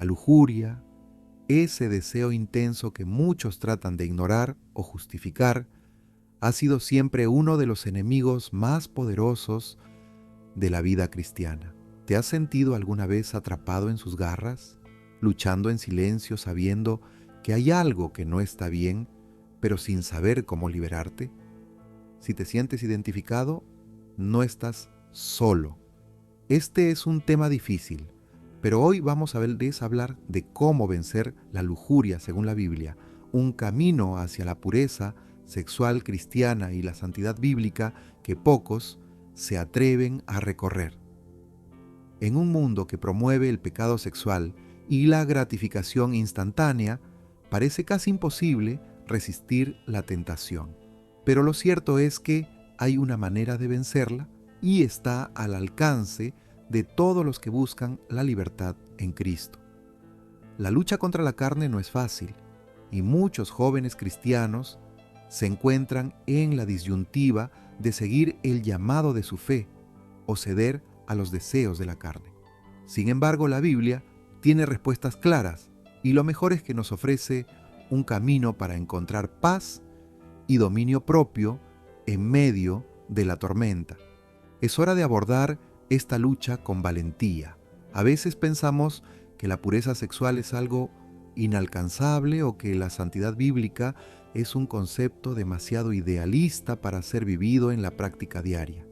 La lujuria, ese deseo intenso que muchos tratan de ignorar o justificar, ha sido siempre uno de los enemigos más poderosos de la vida cristiana. ¿Te has sentido alguna vez atrapado en sus garras, luchando en silencio sabiendo que hay algo que no está bien, pero sin saber cómo liberarte? Si te sientes identificado, no estás solo. Este es un tema difícil, pero hoy vamos a hablar de cómo vencer la lujuria según la Biblia, un camino hacia la pureza sexual cristiana y la santidad bíblica que pocos se atreven a recorrer. En un mundo que promueve el pecado sexual y la gratificación instantánea, parece casi imposible resistir la tentación. Pero lo cierto es que hay una manera de vencerla y está al alcance de todos los que buscan la libertad en Cristo. La lucha contra la carne no es fácil y muchos jóvenes cristianos se encuentran en la disyuntiva de seguir el llamado de su fe o ceder a los deseos de la carne. Sin embargo, la Biblia tiene respuestas claras y lo mejor es que nos ofrece un camino para encontrar paz y dominio propio en medio de la tormenta. Es hora de abordar esta lucha con valentía. A veces pensamos que la pureza sexual es algo inalcanzable o que la santidad bíblica es un concepto demasiado idealista para ser vivido en la práctica diaria.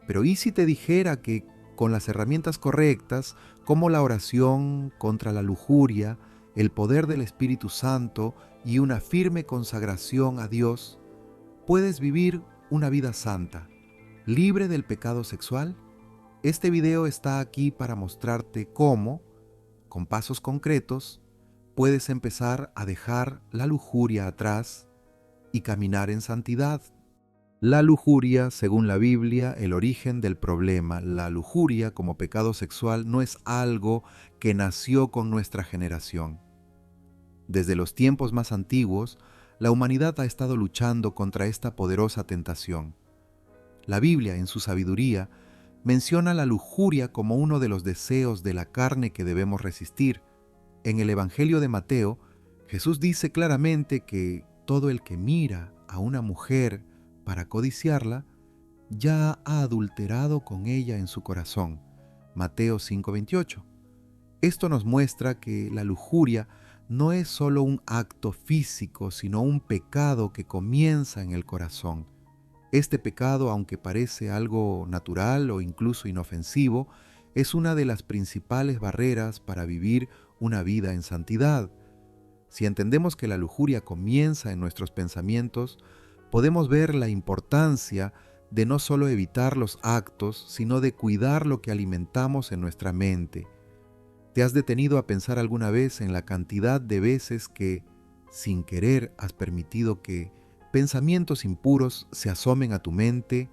Pero ¿y si te dijera que con las herramientas correctas, como la oración contra la lujuria, el poder del Espíritu Santo y una firme consagración a Dios, puedes vivir una vida santa, libre del pecado sexual? Este video está aquí para mostrarte cómo, con pasos concretos, puedes empezar a dejar la lujuria atrás y caminar en santidad. La lujuria, según la Biblia, el origen del problema. La lujuria como pecado sexual no es algo que nació con nuestra generación. Desde los tiempos más antiguos, la humanidad ha estado luchando contra esta poderosa tentación. La Biblia, en su sabiduría, menciona la lujuria como uno de los deseos de la carne que debemos resistir. En el Evangelio de Mateo, Jesús dice claramente que todo el que mira a una mujer para codiciarla, ya ha adulterado con ella en su corazón. Mateo 5:28. Esto nos muestra que la lujuria no es solo un acto físico, sino un pecado que comienza en el corazón. Este pecado, aunque parece algo natural o incluso inofensivo, es una de las principales barreras para vivir una vida en santidad. Si entendemos que la lujuria comienza en nuestros pensamientos, podemos ver la importancia de no solo evitar los actos, sino de cuidar lo que alimentamos en nuestra mente. ¿Te has detenido a pensar alguna vez en la cantidad de veces que, sin querer, has permitido que pensamientos impuros se asomen a tu mente?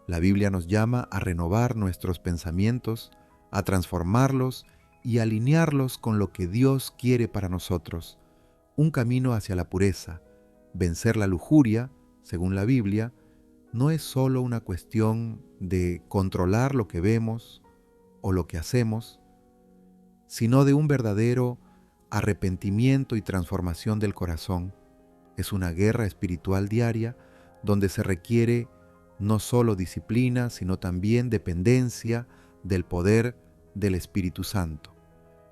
La Biblia nos llama a renovar nuestros pensamientos, a transformarlos y alinearlos con lo que Dios quiere para nosotros. Un camino hacia la pureza. Vencer la lujuria, según la Biblia, no es solo una cuestión de controlar lo que vemos o lo que hacemos, sino de un verdadero arrepentimiento y transformación del corazón. Es una guerra espiritual diaria donde se requiere no solo disciplina, sino también dependencia del poder del Espíritu Santo.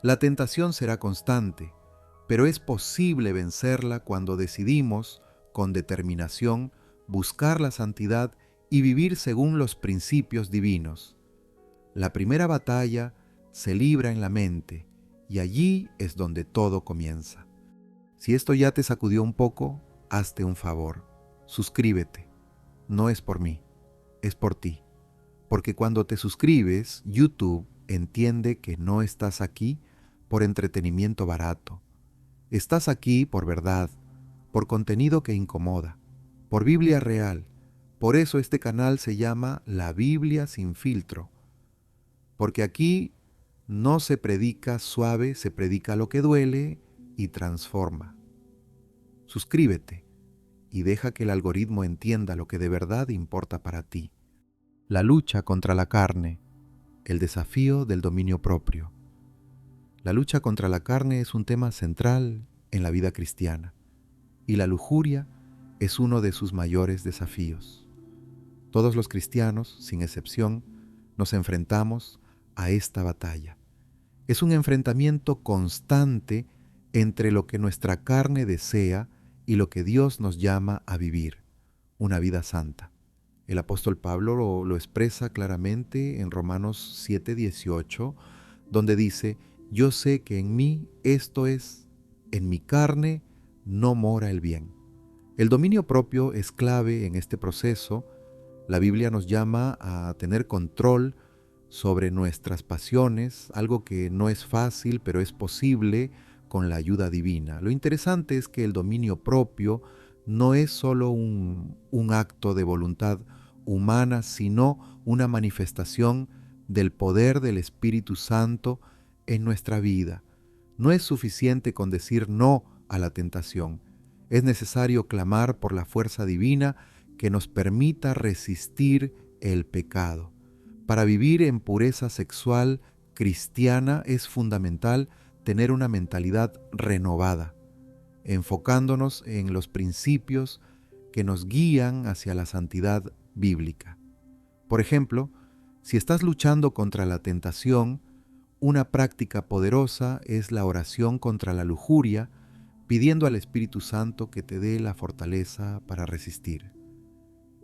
La tentación será constante, pero es posible vencerla cuando decidimos, con determinación, buscar la santidad y vivir según los principios divinos. La primera batalla se libra en la mente y allí es donde todo comienza. Si esto ya te sacudió un poco, hazte un favor. Suscríbete. No es por mí, es por ti. Porque cuando te suscribes, YouTube entiende que no estás aquí por entretenimiento barato. Estás aquí por verdad, por contenido que incomoda, por Biblia real. Por eso este canal se llama La Biblia sin filtro. Porque aquí no se predica suave, se predica lo que duele y transforma. Suscríbete y deja que el algoritmo entienda lo que de verdad importa para ti. La lucha contra la carne, el desafío del dominio propio. La lucha contra la carne es un tema central en la vida cristiana y la lujuria es uno de sus mayores desafíos. Todos los cristianos, sin excepción, nos enfrentamos a esta batalla. Es un enfrentamiento constante entre lo que nuestra carne desea y lo que Dios nos llama a vivir, una vida santa. El apóstol Pablo lo expresa claramente en Romanos 7:18, donde dice: yo sé que en mí, esto es, en mi carne, no mora el bien. El dominio propio es clave en este proceso. La Biblia nos llama a tener control sobre nuestras pasiones, algo que no es fácil, pero es posible con la ayuda divina. Lo interesante es que el dominio propio no es solo un acto de voluntad humana, sino una manifestación del poder del Espíritu Santo en nuestra vida. No es suficiente con decir no a la tentación. Es necesario clamar por la fuerza divina que nos permita resistir el pecado. Para vivir en pureza sexual cristiana es fundamental tener una mentalidad renovada, enfocándonos en los principios que nos guían hacia la santidad bíblica. Por ejemplo, si estás luchando contra la tentación, una práctica poderosa es la oración contra la lujuria, pidiendo al Espíritu Santo que te dé la fortaleza para resistir.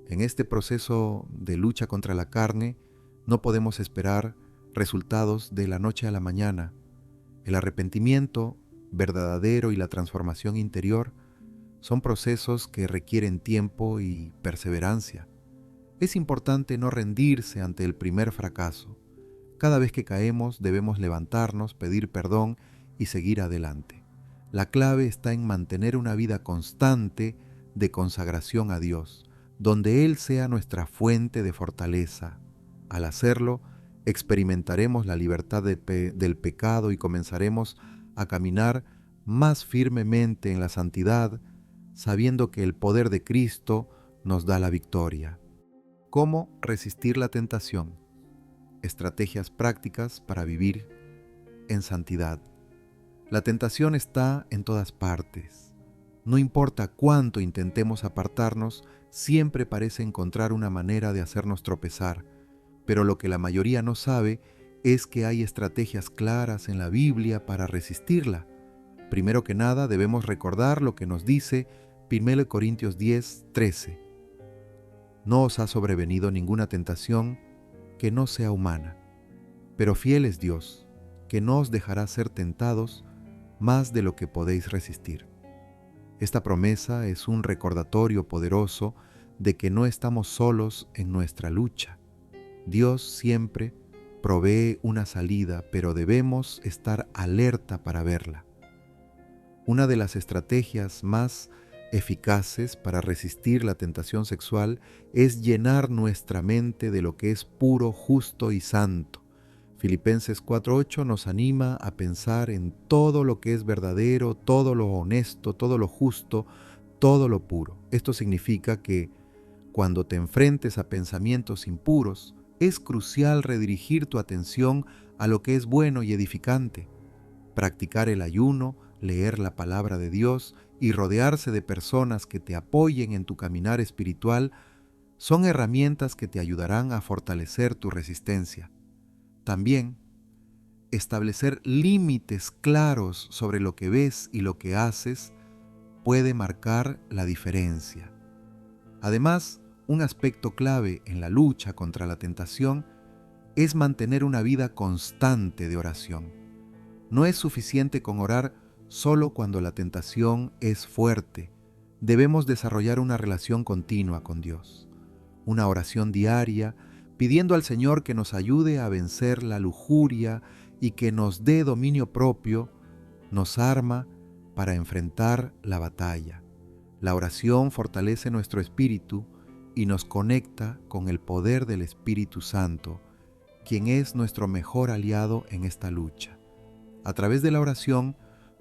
En este proceso de lucha contra la carne, no podemos esperar resultados de la noche a la mañana. El arrepentimiento verdadero y la transformación interior son procesos que requieren tiempo y perseverancia. Es importante no rendirse ante el primer fracaso. Cada vez que caemos debemos levantarnos, pedir perdón y seguir adelante. La clave está en mantener una vida constante de consagración a Dios, donde Él sea nuestra fuente de fortaleza. Al hacerlo, experimentaremos la libertad del pecado y comenzaremos a caminar más firmemente en la santidad, sabiendo que el poder de Cristo nos da la victoria. ¿Cómo resistir la tentación? Estrategias prácticas para vivir en santidad. La tentación está en todas partes. No importa cuánto intentemos apartarnos, siempre parece encontrar una manera de hacernos tropezar. Pero lo que la mayoría no sabe es que hay estrategias claras en la Biblia para resistirla. Primero que nada, debemos recordar lo que nos dice 1 Corintios 10:13. No os ha sobrevenido ninguna tentación que no sea humana, pero fiel es Dios, que no os dejará ser tentados más de lo que podéis resistir. Esta promesa es un recordatorio poderoso de que no estamos solos en nuestra lucha. Dios siempre provee una salida, pero debemos estar alerta para verla. Una de las estrategias más eficaces para resistir la tentación sexual es llenar nuestra mente de lo que es puro, justo y santo. Filipenses 4:8 nos anima a pensar en todo lo que es verdadero, todo lo honesto, todo lo justo, todo lo puro. Esto significa que cuando te enfrentes a pensamientos impuros, es crucial redirigir tu atención a lo que es bueno y edificante. Practicar el ayuno, leer la palabra de Dios y rodearse de personas que te apoyen en tu caminar espiritual son herramientas que te ayudarán a fortalecer tu resistencia. También, establecer límites claros sobre lo que ves y lo que haces puede marcar la diferencia. Además, un aspecto clave en la lucha contra la tentación es mantener una vida constante de oración. No es suficiente con orar solo cuando la tentación es fuerte. Debemos desarrollar una relación continua con Dios, una oración diaria, pidiendo al Señor que nos ayude a vencer la lujuria y que nos dé dominio propio, nos arma para enfrentar la batalla. La oración fortalece nuestro espíritu y nos conecta con el poder del Espíritu Santo, quien es nuestro mejor aliado en esta lucha. A través de la oración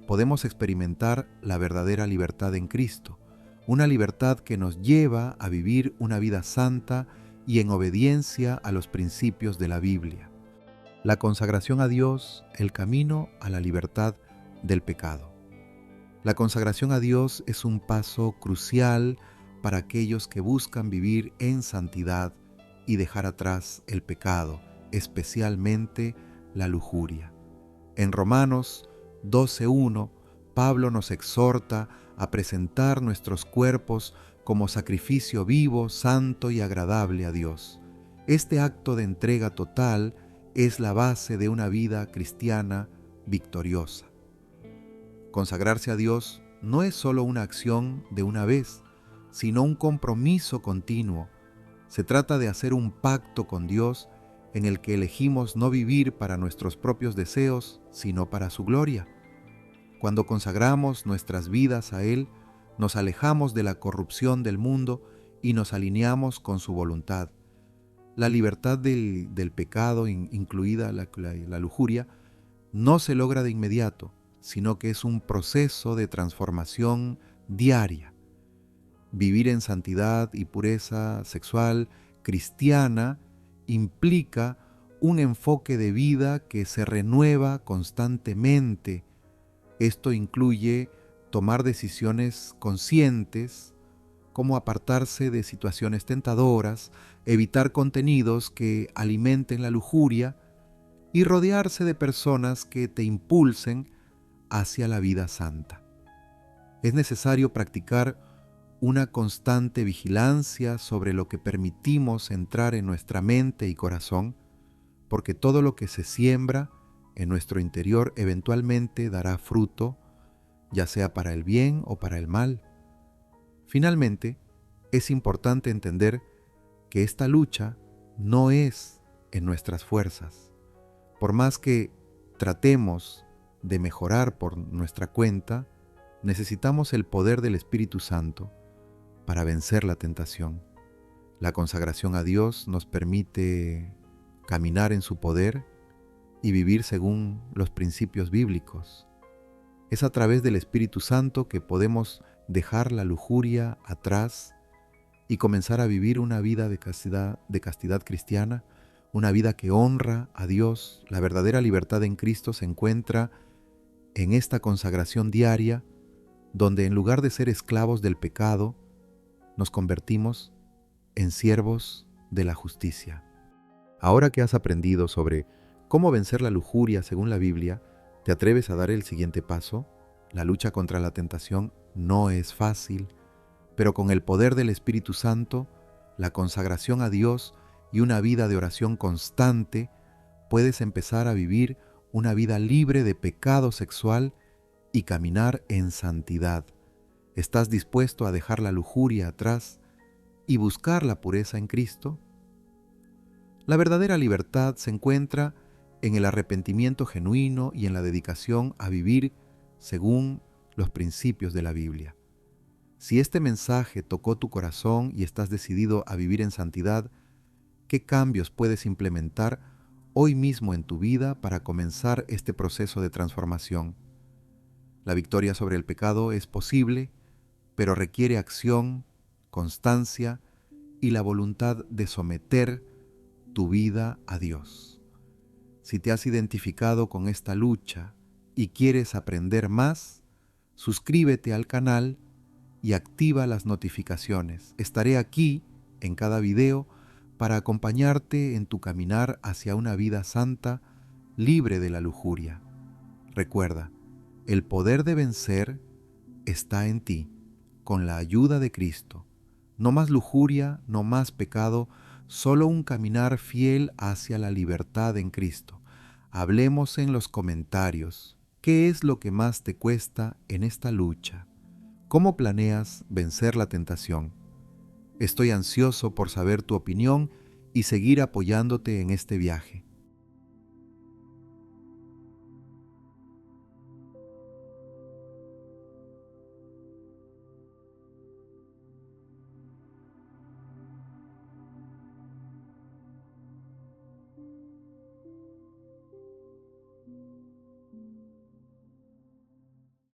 podemos experimentar la verdadera libertad en Cristo, una libertad que nos lleva a vivir una vida santa y en obediencia a los principios de la Biblia. La consagración a Dios, el camino a la libertad del pecado. La consagración a Dios es un paso crucial para aquellos que buscan vivir en santidad y dejar atrás el pecado, especialmente la lujuria. En Romanos 12:1, Pablo nos exhorta a presentar nuestros cuerpos como sacrificio vivo, santo y agradable a Dios. Este acto de entrega total es la base de una vida cristiana victoriosa. Consagrarse a Dios no es solo una acción de una vez, sino un compromiso continuo. Se trata de hacer un pacto con Dios en el que elegimos no vivir para nuestros propios deseos, sino para su gloria. Cuando consagramos nuestras vidas a Él, nos alejamos de la corrupción del mundo y nos alineamos con su voluntad. La libertad del pecado, incluida la lujuria, no se logra de inmediato, sino que es un proceso de transformación diaria. Vivir en santidad y pureza sexual cristiana implica un enfoque de vida que se renueva constantemente. Esto incluye tomar decisiones conscientes, como apartarse de situaciones tentadoras, evitar contenidos que alimenten la lujuria y rodearse de personas que te impulsen hacia la vida santa. Es necesario practicar una constante vigilancia sobre lo que permitimos entrar en nuestra mente y corazón, porque todo lo que se siembra en nuestro interior eventualmente dará fruto, ya sea para el bien o para el mal. Finalmente, es importante entender que esta lucha no es en nuestras fuerzas. Por más que tratemos de mejorar por nuestra cuenta, necesitamos el poder del Espíritu Santo para vencer la tentación. La consagración a Dios nos permite caminar en su poder y vivir según los principios bíblicos. Es a través del Espíritu Santo que podemos dejar la lujuria atrás y comenzar a vivir una vida de castidad cristiana, una vida que honra a Dios. La verdadera libertad en Cristo se encuentra en esta consagración diaria, donde en lugar de ser esclavos del pecado, nos convertimos en siervos de la justicia. Ahora que has aprendido sobre cómo vencer la lujuria según la Biblia, ¿te atreves a dar el siguiente paso? La lucha contra la tentación no es fácil, pero con el poder del Espíritu Santo, la consagración a Dios y una vida de oración constante, puedes empezar a vivir una vida libre de pecado sexual y caminar en santidad. ¿Estás dispuesto a dejar la lujuria atrás y buscar la pureza en Cristo? La verdadera libertad se encuentra en el arrepentimiento genuino y en la dedicación a vivir según los principios de la Biblia. Si este mensaje tocó tu corazón y estás decidido a vivir en santidad, ¿qué cambios puedes implementar hoy mismo en tu vida para comenzar este proceso de transformación? La victoria sobre el pecado es posible, pero requiere acción, constancia y la voluntad de someter tu vida a Dios. Si te has identificado con esta lucha y quieres aprender más, suscríbete al canal y activa las notificaciones. Estaré aquí en cada video para acompañarte en tu caminar hacia una vida santa, libre de la lujuria. Recuerda, el poder de vencer está en ti. Con la ayuda de Cristo. No más lujuria, no más pecado, solo un caminar fiel hacia la libertad en Cristo. Hablemos en los comentarios. ¿Qué es lo que más te cuesta en esta lucha? ¿Cómo planeas vencer la tentación? Estoy ansioso por saber tu opinión y seguir apoyándote en este viaje.